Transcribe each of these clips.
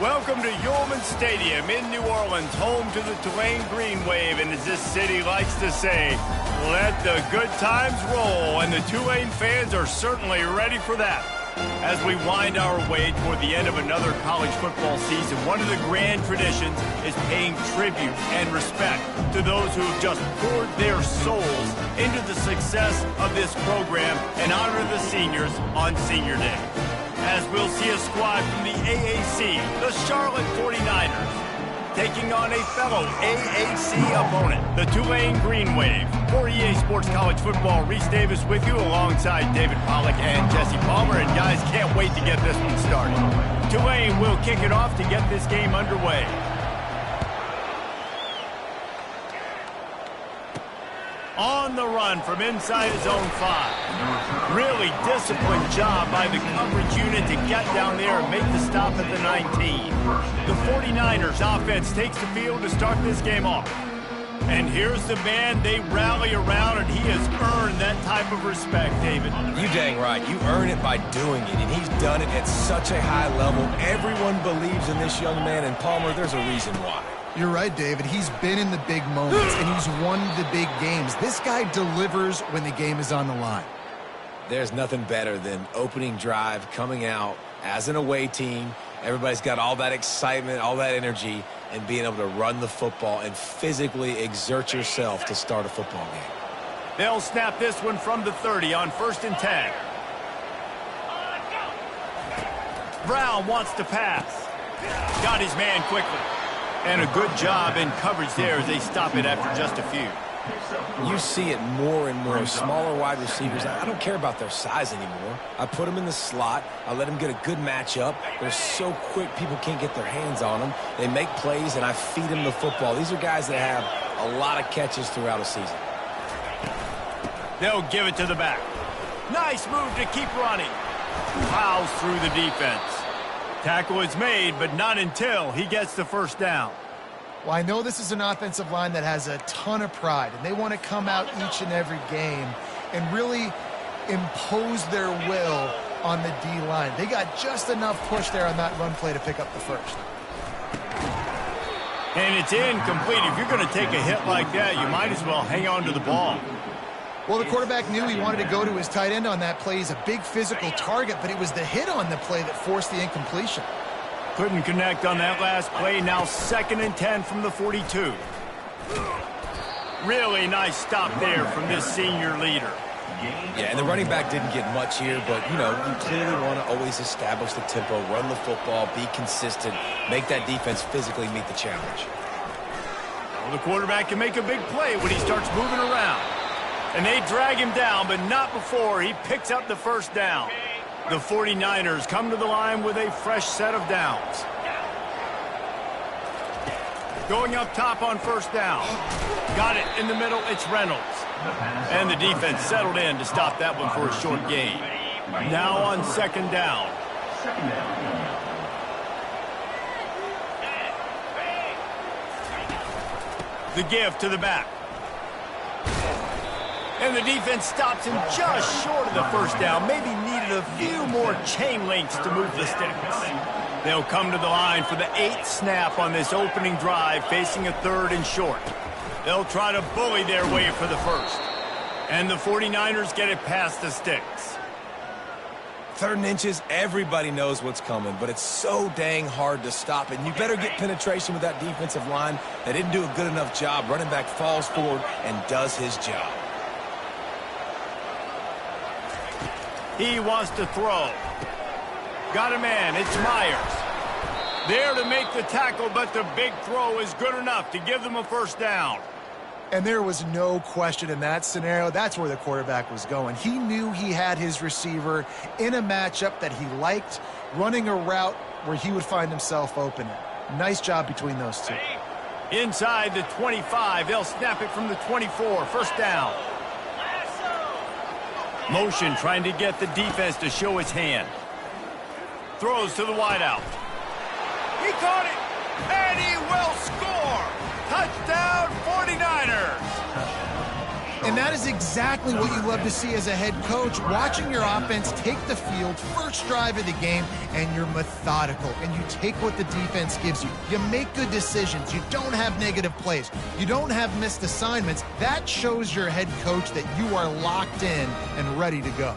Welcome to Yulman Stadium in New Orleans, home to the Tulane Green Wave, and as this city likes to say, let the good times roll, and the Tulane fans are certainly ready for that. As we wind our way toward the end of another college football season, one of the grand traditions is paying tribute and respect to those who have just poured their souls into the success of this program and honor the seniors on Senior Day. As we'll see a squad from the AAC, the Charlotte 49ers, taking on a fellow AAC opponent, the Tulane Green Wave. For EA Sports College Football, Reese Davis with you alongside David Pollack and Jesse Palmer. And guys, can't wait to get this one started. Tulane will kick it off to get this game underway. On the run from inside his own 5. Really disciplined job by the coverage unit to get down there and make the stop at the 19. The 49ers offense takes the field to start this game off. And here's the man they rally around, and he has earned that type of respect, David. You dang right. You earn it by doing it, and he's done it at such a high level. Everyone believes in this young man, and Palmer, there's a reason why. You're right, David. He's been in the big moments, and he's won the big games. This guy delivers when the game is on the line. There's nothing better than opening drive, coming out as an away team. Everybody's got all that excitement, all that energy, and being able to run the football and physically exert yourself to start a football game. They'll snap this one from the 30 on 1st and 10. Brown wants to pass. Got his man quickly. And a good job in coverage there as they stop it after just a few. You see it more and more. Smaller wide receivers, I don't care about their size anymore. I put them in the slot. I let them get a good matchup. They're so quick, people can't get their hands on them. They make plays, and I feed them the football. These are guys that have a lot of catches throughout a season. They'll give it to the back. Nice move to keep running. Plows through the defense. Tackle is made, but not until he gets the first down. Well, I know this is an offensive line that has a ton of pride, and they want to come out each and every game and really impose their will on the D-line. They got just enough push there on that run play to pick up the first. And it's incomplete. If you're going to take a hit like that, you might as well hang on to the ball. Well, the quarterback knew he wanted to go to his tight end on that play. He's a big physical target, but it was the hit on the play that forced the incompletion. Couldn't connect on that last play. Now 2nd and 10 from the 42. Really nice stop there from this senior leader. Yeah, and the running back didn't get much here, but, you know, you clearly want to always establish the tempo, run the football, be consistent, make that defense physically meet the challenge. Well, the quarterback can make a big play when he starts moving around. And they drag him down, but not before he picks up the first down. The 49ers come to the line with a fresh set of downs. Going up top on 1st down. Got it in the middle, it's Reynolds. And the defense settled in to stop that one for a short gain. Now on 2nd down. The give to the back. And the defense stops him just short of the first down. Maybe needed a few more chain links to move the sticks. They'll come to the line for the 8th snap on this opening drive, facing a 3rd and short. They'll try to bully their way for the first. And the 49ers get it past the sticks. 3rd and inches, everybody knows what's coming, but it's so dang hard to stop it. And you better get penetration with that defensive line. They didn't do a good enough job. Running back falls forward and does his job. He wants to throw. Got a man, it's Myers. There to make the tackle, but the big throw is good enough to give them a first down. And there was no question in that scenario. That's where the quarterback was going. He knew he had his receiver in a matchup that he liked, running a route where he would find himself open. Nice job between those two. Inside the 25, they'll snap it from the 24, first down. Motion trying to get the defense to show his hand. Throws to the wideout. He caught it, and he will score. Touchdown 49ers. And that is exactly what you love to see as a head coach, watching your offense take the field, first drive of the game, and you're methodical, and you take what the defense gives you. You make good decisions. You don't have negative plays. You don't have missed assignments. That shows your head coach that you are locked in and ready to go.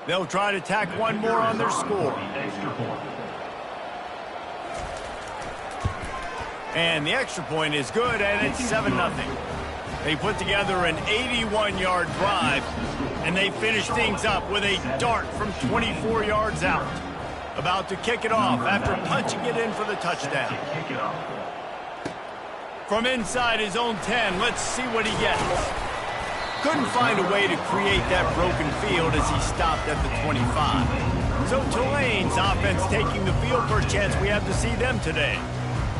They'll try to tack one more on their score. And the extra point is good, and it's 7-0. They put together an 81-yard drive, and they finish things up with a dart from 24 yards out. About to kick it off after punching it in for the touchdown. From inside his own 10, let's see what he gets. Couldn't find a way to create that broken field as he stopped at the 25. So Tulane's offense taking the field. First chance we have to see them today.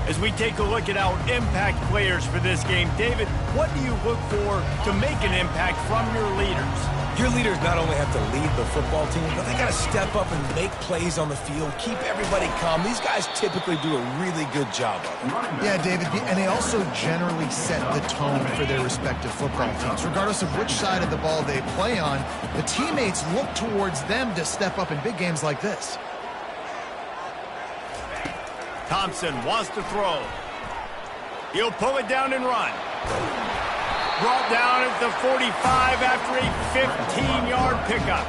As we take a look at our impact players for this game, David, what do you look for to make an impact from your leaders? Your leaders not only have to lead the football team, but they got to step up and make plays on the field, keep everybody calm. These guys typically do a really good job of it. Yeah, David, and they also generally set the tone for their respective football teams. Regardless of which side of the ball they play on, the teammates look towards them to step up in big games like this. Thompson wants to throw. He'll pull it down and run. Brought down at the 45 after a 15-yard pickup.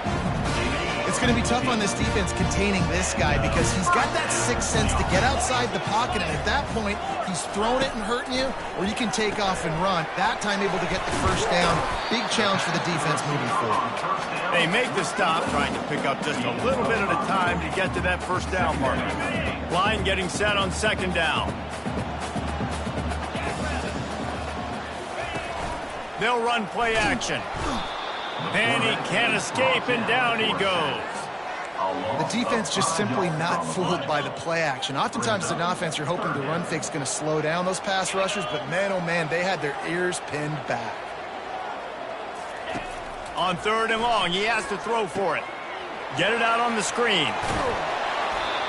It's going to be tough on this defense containing this guy because he's got that sixth sense to get outside the pocket, and at that point, he's throwing it and hurting you, or you can take off and run. That time able to get the first down. Big challenge for the defense moving forward. They make the stop, trying to pick up just a little bit at a time to get to that first down mark. Line getting set on second down. They'll run play action. And he can't escape, and down he goes. The defense just simply not fooled by the play action. Oftentimes as an offense, you're hoping the run fake's going to slow down those pass rushers, but man, oh man, they had their ears pinned back. On third and long, he has to throw for it. Get it out on the screen.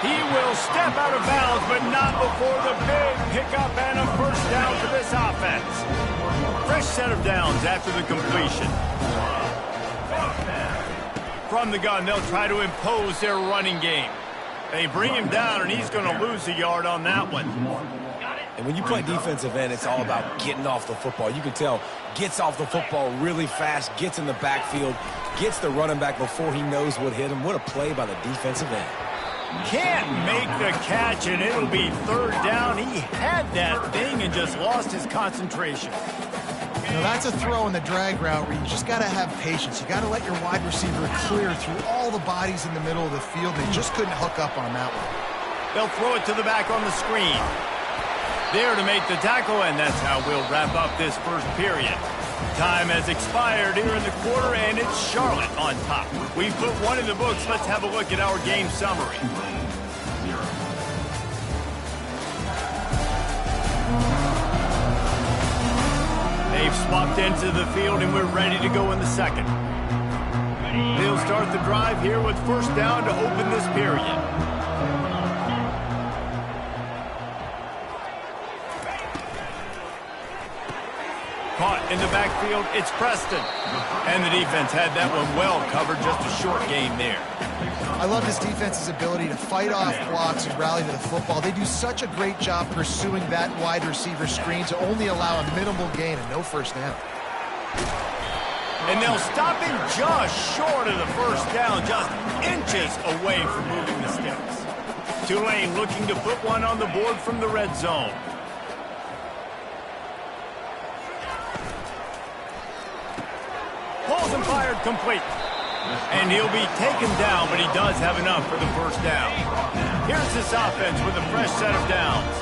He will step out of bounds, but not before the big pickup and a first down for this offense. Fresh set of downs after the completion. From the gun, they'll try to impose their running game. They bring him down, and he's going to lose a yard on that one. And when you play defensive end, it's all about getting off the football. You can tell, gets off the football really fast, gets in the backfield, gets the running back before he knows what hit him. What a play by the defensive end. Can't make the catch, and it'll be third down. He had that thing and just lost his concentration. Now that's a throw in the drag route where you just got to have patience. You got to let your wide receiver clear through all the bodies in the middle of the field. They just couldn't hook up on that one. They'll throw it to the back on the screen. There to make the tackle, and that's how we'll wrap up this first period. Time has expired here in the quarter, and it's Charlotte on top. We've put one in the books. Let's have a look at our game summary. They've swapped into the field, and we're ready to go in the second. They'll start the drive here with first down to open this period. Caught in the backfield, it's Preston. And the defense had that one well covered, just a short gain there. I love this defense's ability to fight off blocks and rally to the football. They do such a great job pursuing that wide receiver screen to only allow a minimal gain and no first down. And they'll stop him just short of the first down, just inches away from moving the sticks. Tulane looking to put one on the board from the red zone. Pulls and fired complete. And he'll be taken down, but he does have enough for the first down. Here's this offense with a fresh set of downs.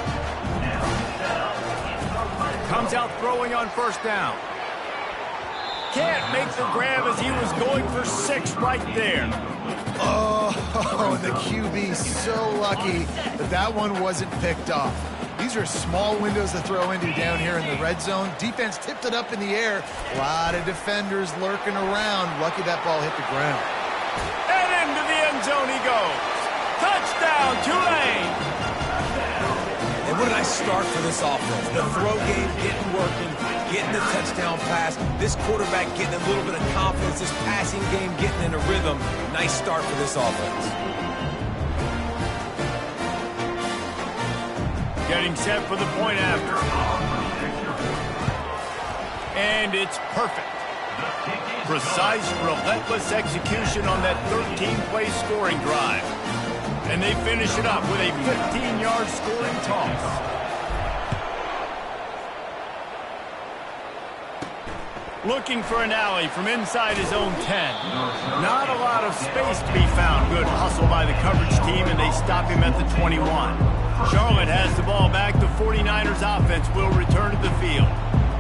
Comes out throwing on first down. Can't make the grab as he was going for 6 right there. Oh, the QB so lucky that that one wasn't picked off. These are small windows to throw into down here in the red zone. Defense tipped it up in the air. A lot of defenders lurking around. Lucky that ball hit the ground. And into the end zone he goes. Touchdown, Tulane! And what a nice start for this offense. The throw game getting working, getting the touchdown pass. This quarterback getting a little bit of confidence. This passing game getting in a rhythm. Nice start for this offense. Getting set for the point after. And it's perfect. Precise, relentless execution on that 13-play scoring drive. And they finish it up with a 15-yard scoring toss. Looking for an alley from inside his own 10. Not a lot of space to be found. Good hustle by the coverage team, and they stop him at the 21. Charlotte has the ball back. The 49ers offense will return to the field.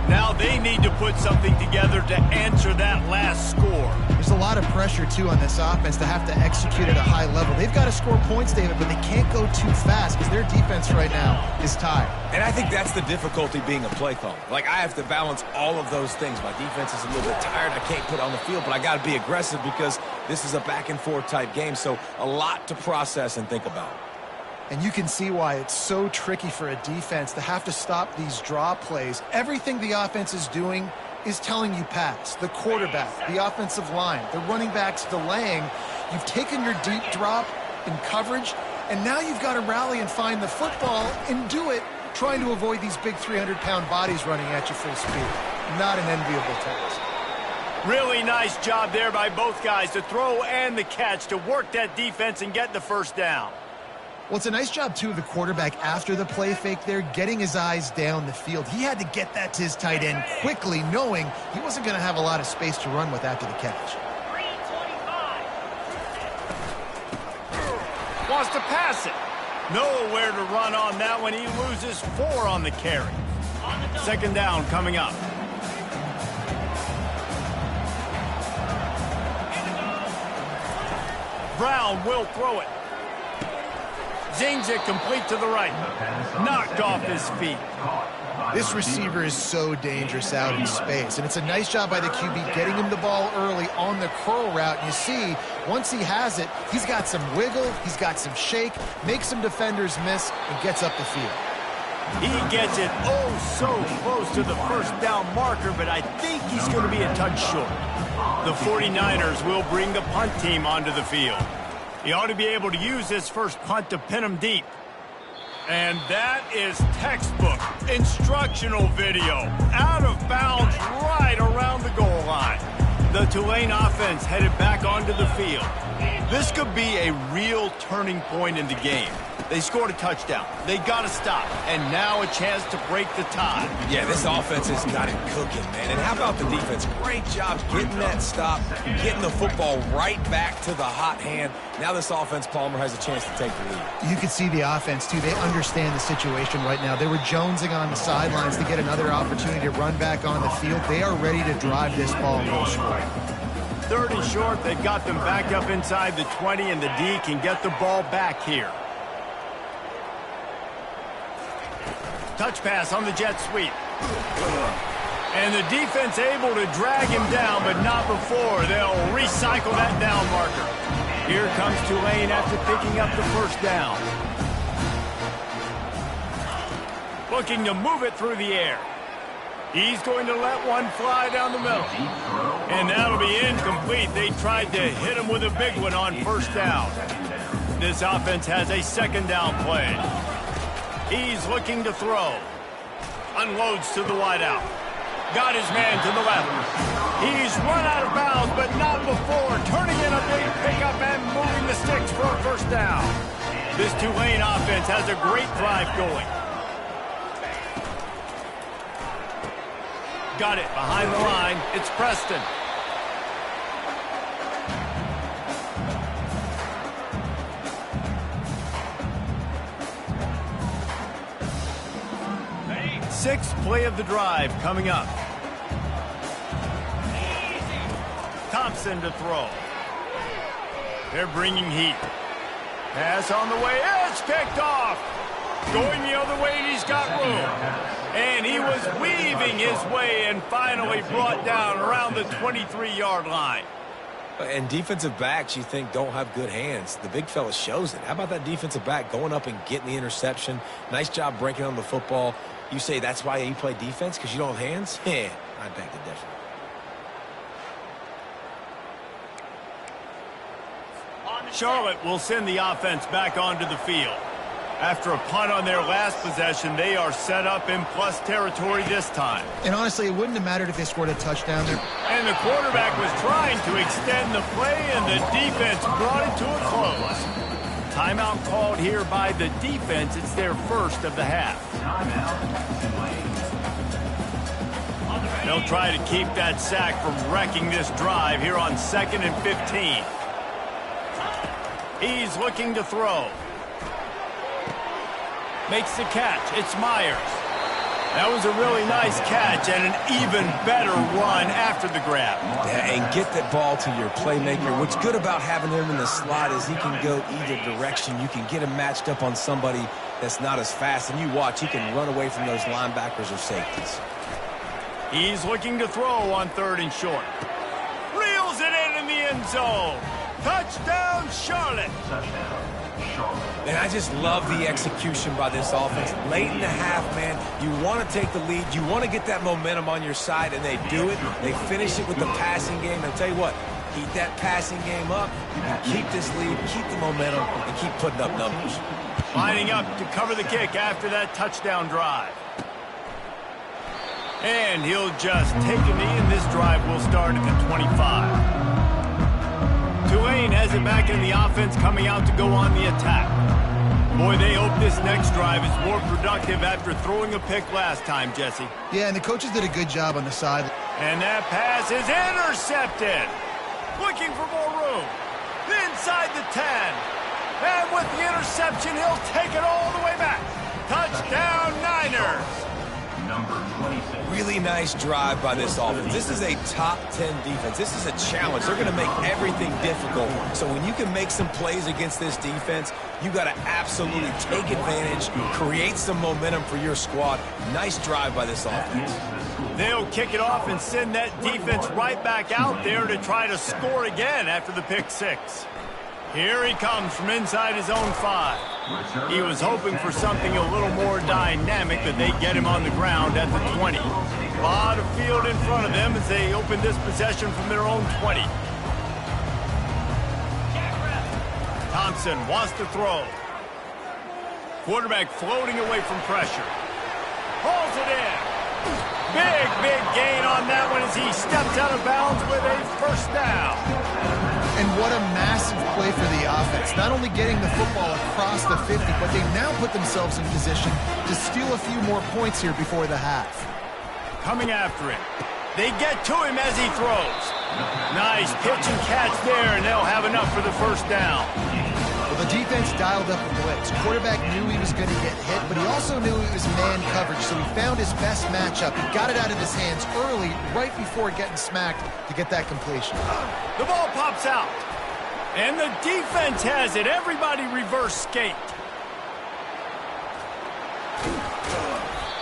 Now they need to put something together to answer that last score. There's a lot of pressure, too, on this offense to have to execute at a high level. They've got to score points, David, but they can't go too fast because their defense right now is tired. And I think that's the difficulty being a play caller. Like, I have to balance all of those things. My defense is a little bit tired. I can't put on the field, but I got to be aggressive because this is a back-and-forth type game, so a lot to process and think about. And you can see why it's so tricky for a defense to have to stop these draw plays. Everything the offense is doing is telling you pass. The quarterback, the offensive line, the running backs delaying. You've taken your deep drop in coverage, and now you've got to rally and find the football and do it trying to avoid these big 300-pound bodies running at you full speed. Not an enviable task. Really nice job there by both guys, the throw and the catch, to work that defense and get the first down. Well, it's a nice job, too, of the quarterback after the play fake there, getting his eyes down the field. He had to get that to his tight end quickly, knowing he wasn't going to have a lot of space to run with after the catch. Wants to pass it. Nowhere to run on that one. He loses 4 on the carry. Second down coming up. Brown will throw it. Zings it complete to the right. Knocked off his feet. This receiver is so dangerous out in space, and it's a nice job by the QB getting him the ball early on the curl route. And you see, once he has it, he's got some wiggle, he's got some shake, makes some defenders miss, and gets up the field. He gets it oh so close to the first down marker, but I think he's going to be a touch short. The 49ers will bring the punt team onto the field. He ought to be able to use this first punt to pin him deep. And that is textbook instructional video. Out of bounds right around the goal line. The Tulane offense headed back onto the field. This could be a real turning point in the game. They scored a touchdown. They got to stop. And now a chance to break the tie. Yeah, this offense has got it cooking, man. And how about the defense? Great job getting that stop, getting the football right back to the hot hand. Now this offense, Palmer, has a chance to take the lead. You can see the offense, too. They understand the situation right now. They were jonesing on the sidelines to get another opportunity to run back on the field. They are ready to drive this ball and go score. 30 short. They've got them back up inside the 20, and the D can get the ball back here. Touch pass on the jet sweep. And the defense able to drag him down, but not before. They'll recycle that down marker. Here comes Tulane after picking up the first down. Looking to move it through the air. He's going to let one fly down the middle. And that'll be incomplete. They tried to hit him with a big one on first down. This offense has a second down play. He's looking to throw. Unloads to the wideout. Got his man to the left. He's run out of bounds, but not before. Turning in a big pickup and moving the sticks for a first down. This Tulane offense has a great drive going. Got it behind the line. It's Preston. Sixth play of the drive coming up. Thompson to throw. They're bringing heat. Pass on the way. It's picked off. Going the other way, and he's got room. And he was weaving his way and finally brought down around the 23-yard line. And defensive backs, you think, don't have good hands. The big fella shows it. How about that defensive back going up and getting the interception? Nice job breaking on the football. You say that's why you play defense, because you don't have hands? Yeah, I beg to differ. Charlotte will send the offense back onto the field. After a punt on their last possession, they are set up in plus territory this time. And honestly, it wouldn't have mattered if they scored a touchdown there. And the quarterback was trying to extend the play, and the defense brought it to a close. Timeout called here by the defense. It's their first of the half. They'll try to keep that sack from wrecking this drive here on 2nd and 15. He's looking to throw. Makes the catch. It's Myers. That was a really nice catch and an even better run after the grab. Yeah, and get that ball to your playmaker. What's good about having him in the slot is he can go either direction. You can get him matched up on somebody that's not as fast. And you watch, he can run away from those linebackers or safeties. He's looking to throw on 3rd and short. Reels it in the end zone. Touchdown, Charlotte. And I just love the execution by this offense. Late in the half, man, you want to take the lead. You want to get that momentum on your side, and they do it. They finish it with the passing game. And I'll tell you what, keep that passing game up. You can keep this lead, keep the momentum, and keep putting up numbers. Lining up to cover the kick after that touchdown drive. And he'll just take a knee, and this drive will start at the 25. Tulane has it back in the offense, coming out to go on the attack. Boy, they hope this next drive is more productive after throwing a pick last time, Jesse. Yeah, and the coaches did a good job on the side. And that pass is intercepted. Looking for more room. Inside the 10. And with the interception, he'll take it all the way back. Touchdown, Niners. Really nice drive by this offense. This is a top 10 defense. This is a challenge. They're going to make everything difficult. So when you can make some plays against this defense, you got to absolutely take advantage, create some momentum for your squad. Nice drive by this offense. They'll kick it off and send that defense right back out there to try to score again after the pick six. Here he comes from inside his own 5. He was hoping for something a little more dynamic, but they get him on the ground at the 20. A lot of field in front of them as they open this possession from their own 20. Thompson wants to throw. Quarterback floating away from pressure. Hauls it in. Big gain on that one as he steps out of bounds with a first down. And what a massive play for the offense. Not only getting the football across the 50, but they've now put themselves in position to steal a few more points here before the half. Coming after him. They get to him as he throws. Nice pitch and catch there, and they'll have enough for the first down. Well, the defense dialed up the blitz. Quarterback knew he was going to get hit, but he also knew it was man coverage, so he found his best matchup. He got it out of his hands early, right before getting smacked to get that completion. The ball pops out, and the defense has it. Everybody reverse skate.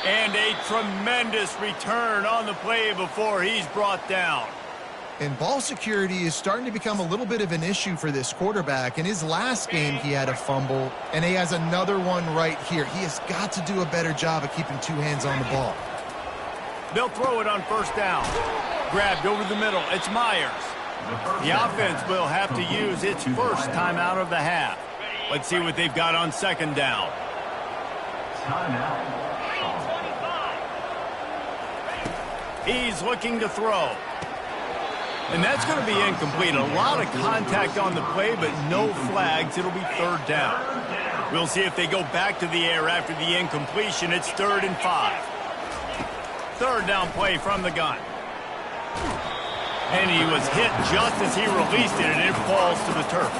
And a tremendous return on the play before he's brought down. And ball security is starting to become a little bit of an issue for this quarterback. In his last game, he had a fumble, and he has another one right here. He has got to do a better job of keeping two hands on the ball. They'll throw it on first down. Grabbed over the middle. It's Myers. The offense will have to use its first timeout of the half. Let's see what they've got on second down. He's looking to throw. And that's going to be incomplete. A lot of contact on the play, but no flags. It'll be third down. We'll see if they go back to the air after the incompletion. It's 3rd and 5. Third down play from the gun. And he was hit just as he released it, and it falls to the turf.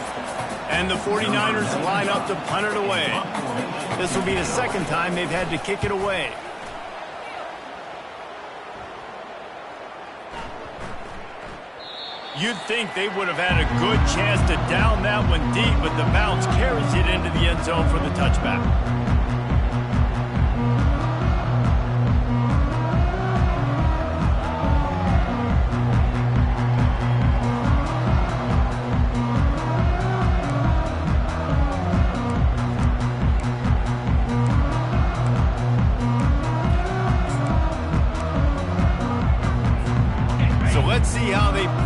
And the 49ers line up to punt it away. This will be the second time they've had to kick it away. You'd think they would have had a good chance to down that one deep, but the bounce carries it into the end zone for the touchback.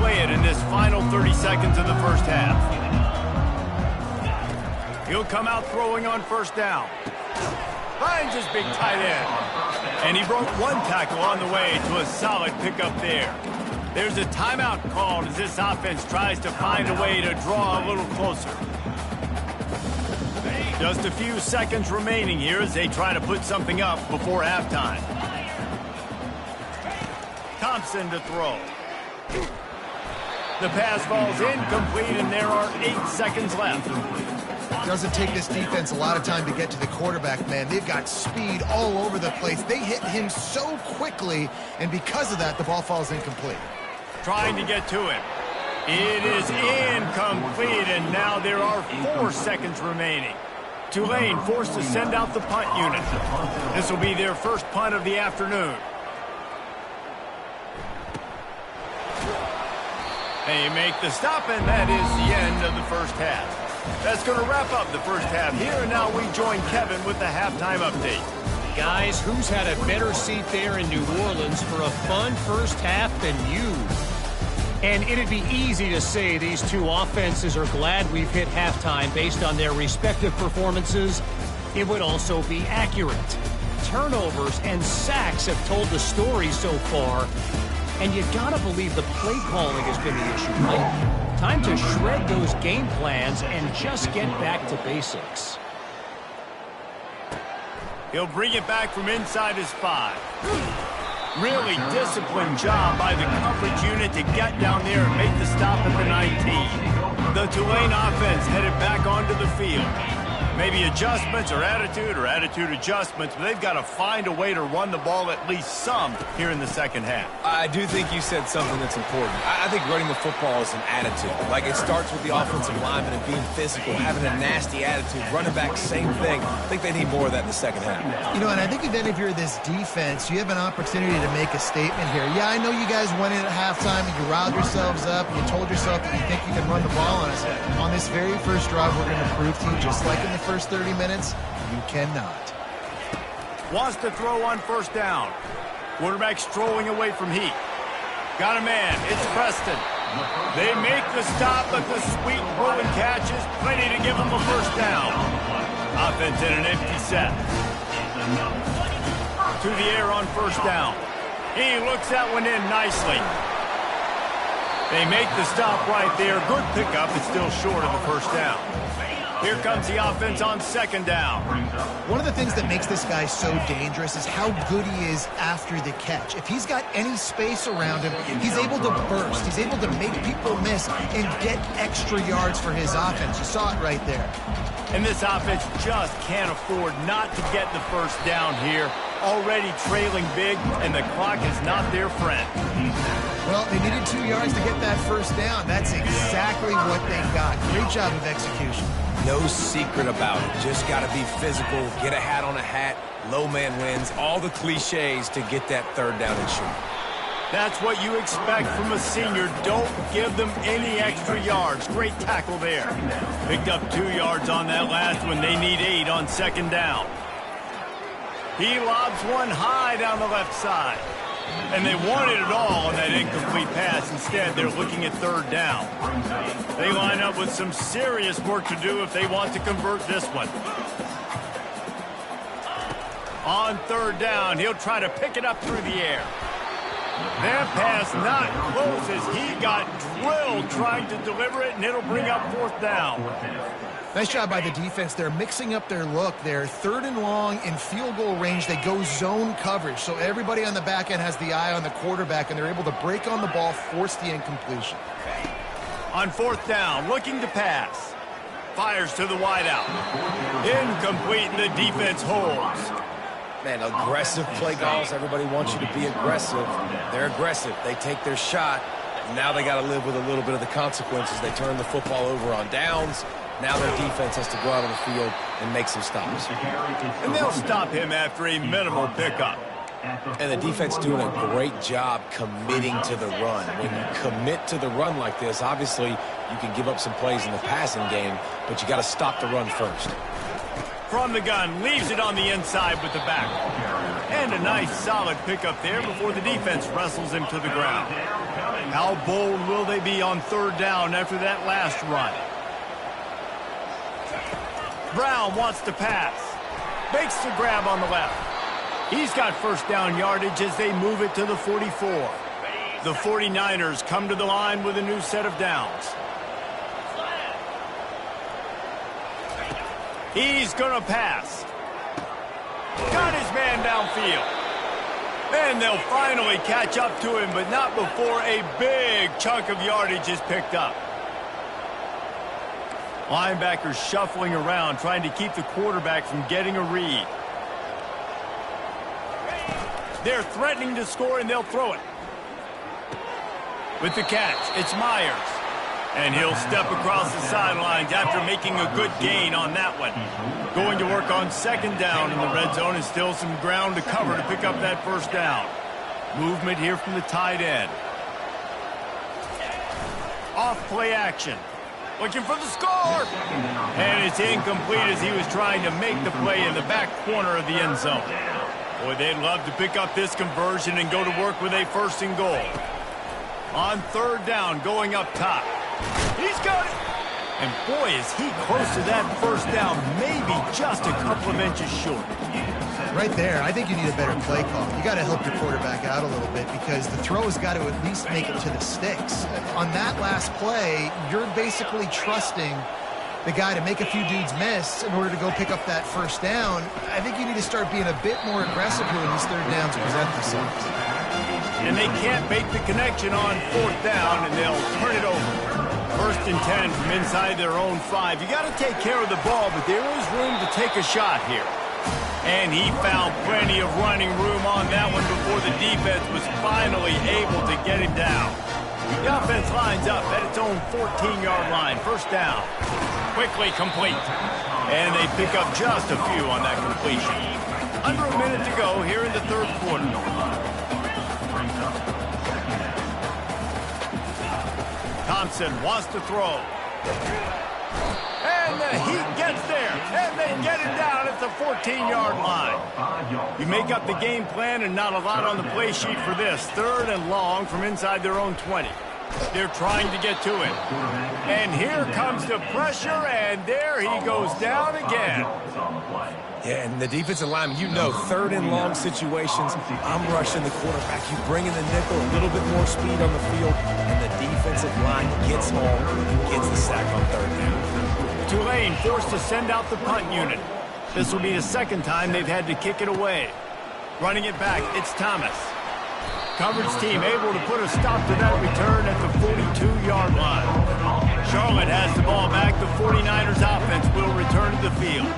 play it in this final 30 seconds of the first half. He'll come out throwing on first down. Finds his big tight end. And he broke one tackle on the way to a solid pickup there. There's a timeout called as this offense tries to find a way to draw a little closer. Just a few seconds remaining here as they try to put something up before halftime. Thompson to throw. The pass falls incomplete, and there are 8 seconds left. It doesn't take this defense a lot of time to get to the quarterback, man. They've got speed all over the place. They hit him so quickly, and because of that, the ball falls incomplete. Trying to get to him. It is incomplete, and now there are 4 seconds remaining. Tulane forced to send out the punt unit. This will be their first punt of the afternoon. They make the stop, and that is the end of the first half. That's going to wrap up the first half here, and now we join Kevin with the halftime update. Guys, who's had a better seat there in New Orleans for a fun first half than you? And it'd be easy to say these two offenses are glad we've hit halftime based on their respective performances. It would also be accurate. Turnovers and sacks have told the story so far. And you gotta believe the play calling has been the issue, right? Time to shred those game plans and just get back to basics. He'll bring it back from inside his 5. Really disciplined job by the coverage unit to get down there and make the stop at the 19. The Tulane offense headed back onto the field. Maybe adjustments or attitude adjustments, but they've got to find a way to run the ball at least some here in the second half. I do think you said something that's important. I think running the football is an attitude. Like, it starts with the offensive lineman and being physical, having a nasty attitude. Running back, same thing. I think they need more of that in the second half. You know, and I think even if you're this defense, you have an opportunity to make a statement here. Yeah, I know you guys went in at halftime and you riled yourselves up and you told yourself that you think you can run the ball on us. On this very first drive, we're going to prove to you, just like in the first 30 minutes, you cannot. Wants to throw on first down. Quarterback strolling away from heat. Got a man. It's Preston. They make the stop, but the sweet throw and catch is plenty to give them a first down. Offense in an empty set. To the air on first down. He looks that one in nicely. They make the stop right there. Good pickup. It's still short of the first down. Here comes the offense on second down. One of the things that makes this guy so dangerous is how good he is after the catch. If he's got any space around him, he's able to burst. He's able to make people miss and get extra yards for his offense. You saw it right there. And this offense just can't afford not to get the first down here. Already trailing big, and the clock is not their friend. Well, they needed 2 yards to get that first down. That's exactly what they got. Great job of execution. No secret about it. Just got to be physical, get a hat on a hat, low man wins, all the cliches to get that third down and short. That's what you expect from a senior. Don't give them any extra yards. Great tackle there. Picked up 2 yards on that last one. They need 8 on second down. He lobs one high down the left side. And they wanted it all on that incomplete pass. Instead, they're looking at third down. They line up with some serious work to do if they want to convert this one. On third down, he'll try to pick it up through the air. That pass not close as he got drilled trying to deliver it, and it'll bring up fourth down. Nice job by the defense. They're mixing up their look. They're third and long in field goal range. They go zone coverage. So everybody on the back end has the eye on the quarterback, and they're able to break on the ball, force the incompletion. On fourth down, looking to pass. Fires to the wideout. Incomplete, and the defense holds. Man, aggressive play calls. Everybody wants you to be aggressive. They're aggressive. They take their shot. Now they got to live with a little bit of the consequences. They turn the football over on downs. Now their defense has to go out on the field and make some stops. And they'll stop him after a minimal pickup. And the defense doing a great job committing to the run. When you commit to the run like this, obviously you can give up some plays in the passing game, but you got to stop the run first. From the gun, leaves it on the inside with the back. And a nice solid pickup there before the defense wrestles him to the ground. How bold will they be on third down after that last run? Brown wants to pass. Makes the grab on the left. He's got first down yardage as they move it to the 44. The 49ers come to the line with a new set of downs. He's going to pass. Got his man downfield. And they'll finally catch up to him, but not before a big chunk of yardage is picked up. Linebackers shuffling around, trying to keep the quarterback from getting a read. They're threatening to score, and they'll throw it. With the catch, it's Myers. And he'll step across the sidelines after making a good gain on that one. Going to work on second down in the red zone, and still some ground to cover to pick up that first down. Movement here from the tight end. Off play action. Looking for the score. And it's incomplete as he was trying to make the play in the back corner of the end zone. Boy, they'd love to pick up this conversion and go to work with a first and goal. On third down, going up top. He's got it. And boy, is he close to that first down, maybe just a couple of inches short. Right there, I think you need a better play call. You got to help your quarterback out a little bit because the throw has got to at least make it to the sticks. On that last play, you're basically trusting the guy to make a few dudes miss in order to go pick up that first down. I think you need to start being a bit more aggressive here when these third downs present themselves. And they can't make the connection on fourth down, and they'll turn it over. First and 10 from inside their own 5. You got to take care of the ball, but there is room to take a shot here. And he found plenty of running room on that one before the defense was finally able to get him down. The offense lines up at its own 14-yard line. First down. Quickly complete. And they pick up just a few on that completion. Under a minute to go here in the third quarter. Thompson wants to throw. And the Heat gets there. And they get it down at the 14-yard line. You make up the game plan and not a lot on the play sheet for this. Third and long from inside their own 20. They're trying to get to it. And here comes the pressure, and there he goes down again. Yeah, and the defensive lineman, you know, third and long situations, I'm rushing the quarterback. You bring in the nickel, a little bit more speed on the field, and the defensive line gets home and gets the sack on third down. Tulane forced to send out the punt unit. This will be the second time they've had to kick it away. Running it back, it's Thomas. Coverage team able to put a stop to that return at the 42-yard line. Charlotte has the ball back. The 49ers offense will return to the field.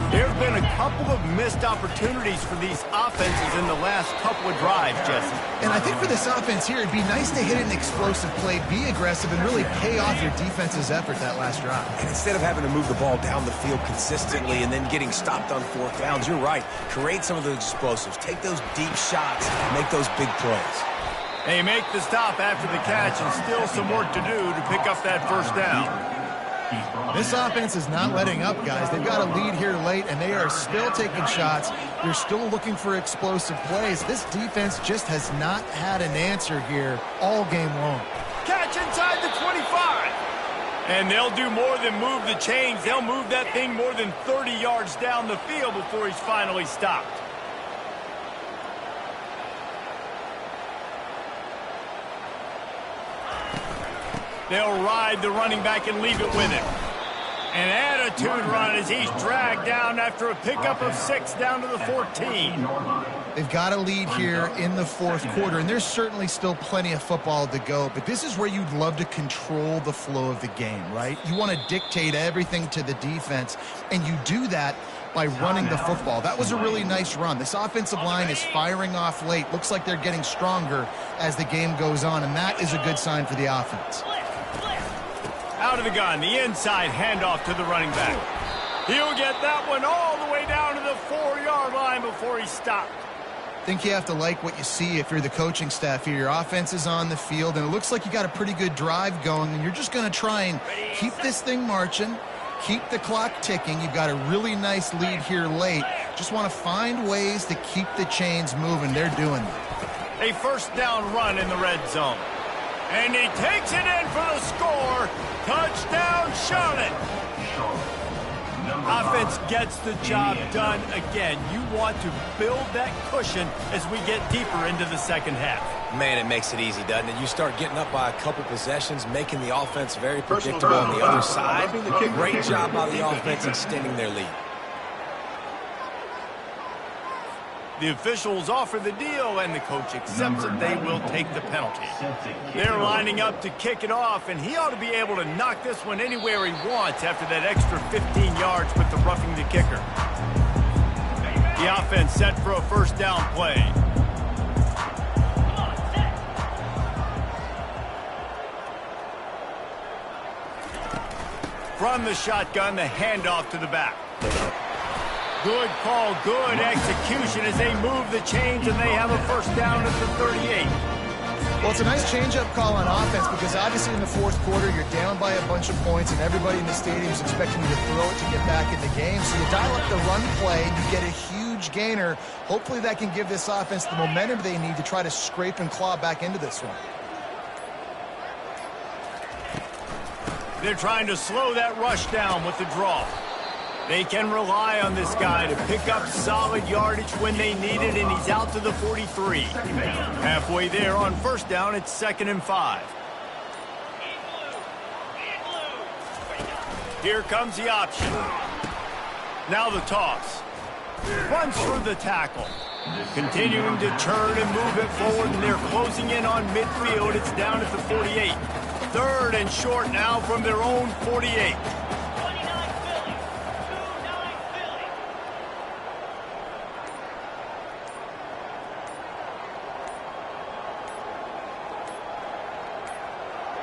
There have been a couple of missed opportunities for these offenses in the last couple of drives, Jesse. And I think for this offense here, it'd be nice to hit an explosive play, be aggressive, and really pay off your defense's effort that last drive. And instead of having to move the ball down the field consistently and then getting stopped on fourth downs, you're right. Create some of those explosives. Take those deep shots. Make those big plays. They make the stop after the catch and still some work to do to pick up that first down. This offense is not letting up, guys. They've got a lead here late, and they are still taking shots. They're still looking for explosive plays. This defense just has not had an answer here all game long. Catch inside the 25. And they'll do more than move the chains. They'll move that thing more than 30 yards down the field before he's finally stopped. They'll ride the running back and leave it with him. An attitude run as he's dragged down after a pickup of 6 down to the 14. They've got a lead here in the fourth quarter, and there's certainly still plenty of football to go, but this is where you'd love to control the flow of the game, right? You want to dictate everything to the defense, and you do that by running the football. That was a really nice run. This offensive line is firing off late. Looks like they're getting stronger as the game goes on, and that is a good sign for the offense. Out of the gun, the inside handoff to the running back. He'll get that one all the way down to the 4-yard line before he's stopped. I think you have to like what you see if you're the coaching staff here. Your offense is on the field, and it looks like you got a pretty good drive going, and you're just going to try and keep this thing marching, keep the clock ticking. You've got a really nice lead here late. just want to find ways to keep the chains moving. They're doing that. A first down run in the red zone. And he takes it in for the score. Touchdown, Charlotte. Offense gets the job done again. You want to build that cushion as we get deeper into the second half. Man, it makes it easy, doesn't it? You start getting up by a couple possessions, making the offense very predictable on the other side. Great job by the offense extending their lead. The officials offer the deal, and the coach accepts it. They will take the penalty. They're lining up to kick it off, and he ought to be able to knock this one anywhere he wants after that extra 15 yards with the roughing the kicker. The offense set for a first down play. From the shotgun, the handoff to the back. Good call, good execution as they move the chains, and they have a first down at the 38. Well, it's a nice change-up call on offense because obviously in the fourth quarter you're down by a bunch of points and everybody in the stadium is expecting you to throw it to get back in the game. So you dial up the run play, you get a huge gainer. Hopefully that can give this offense the momentum they need to try to scrape and claw back into this one. They're trying to slow that rush down with the draw. They can rely on this guy to pick up solid yardage when they need it, and he's out to the 43. Halfway there on first down, it's 2nd and 5. Here comes the option. Now the toss. Runs through the tackle. Continuing to turn and move it forward, and they're closing in on midfield. It's down at the 48. 3rd and short now from their own 48.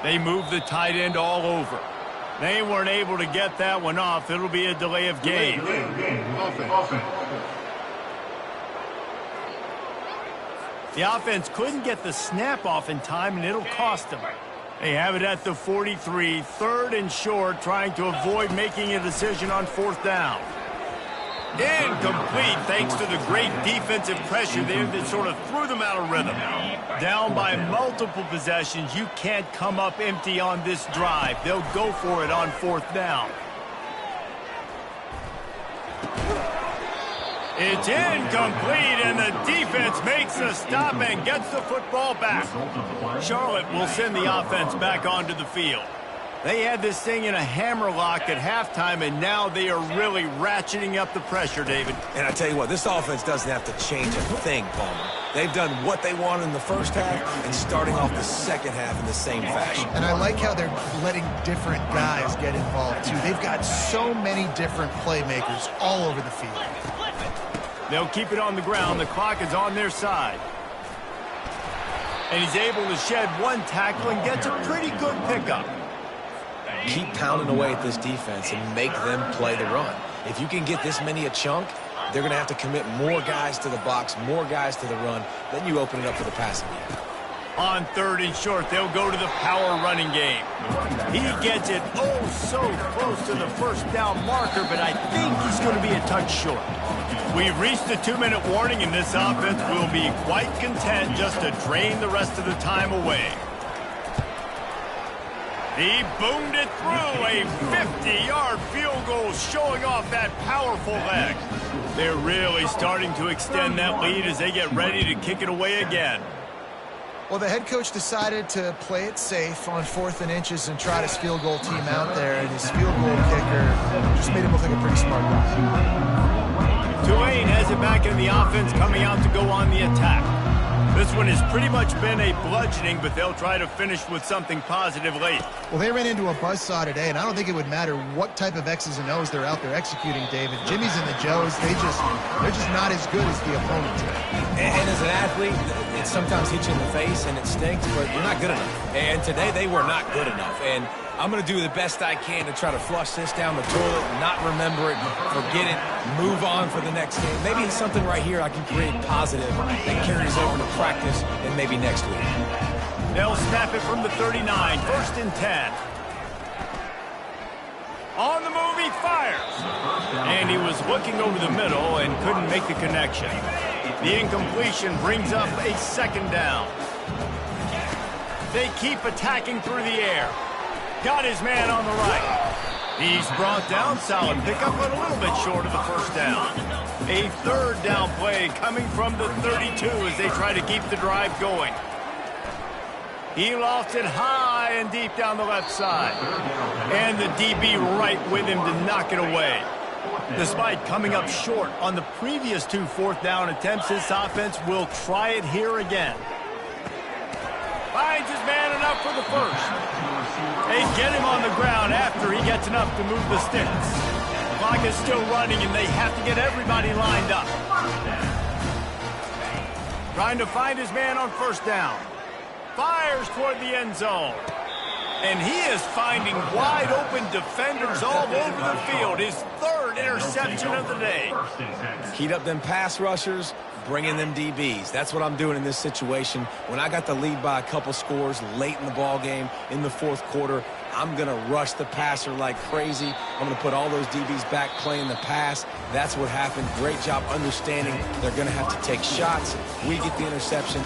They move the tight end all over. They weren't able to get that one off. It'll be a delay of game. The offense couldn't get the snap off in time, and it'll cost them. They have it at the 43, 3rd and short, trying to avoid making a decision on 4th down. Incomplete thanks to the great defensive pressure there that sort of threw them out of rhythm. Down by multiple possessions, you can't come up empty on this drive. They'll go for it on 4th down. It's incomplete, and the defense makes the stop and gets the football back. Charlotte will send the offense back onto the field. They had this thing in a hammerlock at halftime, and now they are really ratcheting up the pressure, David. And I tell you what, this offense doesn't have to change a thing, Palmer. They've done what they wanted in the first half and starting off the second half in the same fashion. And I like how they're letting different guys get involved, too. They've got so many different playmakers all over the field. They'll keep it on the ground. The clock is on their side. And he's able to shed one tackle and gets a pretty good pickup. Keep pounding away at this defense and make them play the run. If you can get this many a chunk, they're going to have to commit more guys to the box, more guys to the run. Then you open it up for the passing game. On 3rd and short, they'll go to the power running game. He gets it so close to the first down marker, but I think he's going to be a touch short. We've reached the 2-minute warning, and this offense will be quite content just to drain the rest of the time away. He boomed it through, a 50-yard field goal showing off that powerful leg. They're really starting to extend that lead as they get ready to kick it away again. Well, the head coach decided to play it safe on 4th and inches and try his field goal team out there, and his field goal kicker just made him look like a pretty smart guy. Tulane has it back in the offense, coming out to go on the attack. This one has pretty much been a bludgeoning, but they'll try to finish with something positive late. Well, they ran into a buzzsaw today, and I don't think it would matter what type of X's and O's they're out there executing, David. Jimmy's and the Joes, they're just not as good as the opponent today. And as an athlete, it sometimes hits you in the face, and it stinks, but you're not good enough. And today they were not good enough. And I'm going to do the best I can to try to flush this down the toilet, not remember it, forget it, move on for the next game. Maybe it's something right here I can create positive that carries over to practice and maybe next week. They'll snap it from the 39, 1st and 10. On the move, he fires. And he was looking over the middle and couldn't make the connection. The incompletion brings up a second down. They keep attacking through the air. Got his man on the right. He's brought down. Solid pickup, but a little bit short of the first down. A third down play coming from the 32 as they try to keep the drive going. He lofts it high and deep down the left side. And the DB right with him to knock it away. Despite coming up short on the previous 2 fourth-down attempts, this offense will try it here again. Finds his man enough for the first. They get him on the ground after he gets enough to move the sticks. The clock is still running, and they have to get everybody lined up. Trying to find his man on first down. Fires toward the end zone. And he is finding wide-open defenders all over the field. His third interception of the day. Heat up them pass rushers, bring in them DBs. That's what I'm doing in this situation. When I got the lead by a couple scores late in the ball game in the fourth quarter, I'm going to rush the passer like crazy. I'm going to put all those DBs back playing the pass. That's what happened. Great job understanding they're going to have to take shots. We get the interception.